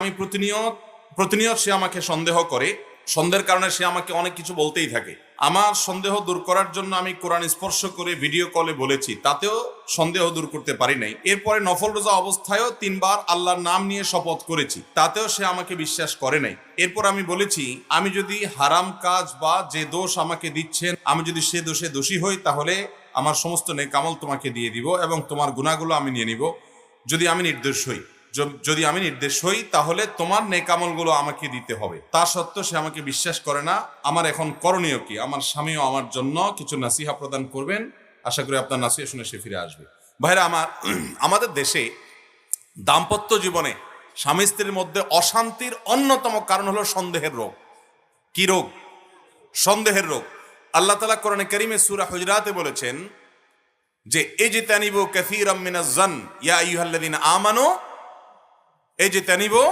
আমি প্রতিনিয়ত সে আমাকে সন্দেহ করে। সন্দেহের কারণে সে আমাকে অনেক কিছু বলতেই থাকে। আমার সন্দেহ দূর করার জন্য আমি কোরআন স্পর্শ করে ভিডিও কলে বলেছি, তাতেও সন্দেহ দূর করতে পারি নাই। এরপরে নফল রোজা অবস্থায়ও 3 বার আল্লাহর নাম নিয়ে শপথ করেছি, তাতেও সে আমাকে বিশ্বাস করে নাই। এরপর আমি বলেছি, আমি যদি হারাম কাজ বা যে দোষ আমাকে দিচ্ছেন, আমি যদি সে দোষে দোষী হই, তাহলে আমার সমস্ত নেক আমল তোমাকে দিয়ে দিব এবং তোমার গুনাহগুলো আমি নিয়ে নিব। যদি আমি নির্দোষ হই তাহলে তোমার নেক আমলগুলো আমাকে দিতে হবে। তা সত্ত্বেও সে আমাকে বিশ্বাস করে না। আমার এখন করণীয় কি? আমার স্বামীও আমার জন্য কিছু নাসিহা প্রদান করবেন। আশা করি আপনার নাসিহা শুনে সে ফিরে আসবে। ভাইরা আমার, আমাদের দেশে দাম্পত্য জীবনে স্বামী স্ত্রীর মধ্যে অশান্তির অন্যতম কারণ হলো সন্দেহের রোগ। কি রোগ? সন্দেহের রোগ। আল্লাহ তাআলা কোরআনে কারীমে সূরা হুজুরাতে বলেছেন যে ইজতানিবু কাসীরাম মিনাজ জান ইয়া আইয়ুহাল্লাযীনা আমানু ইজতানিবু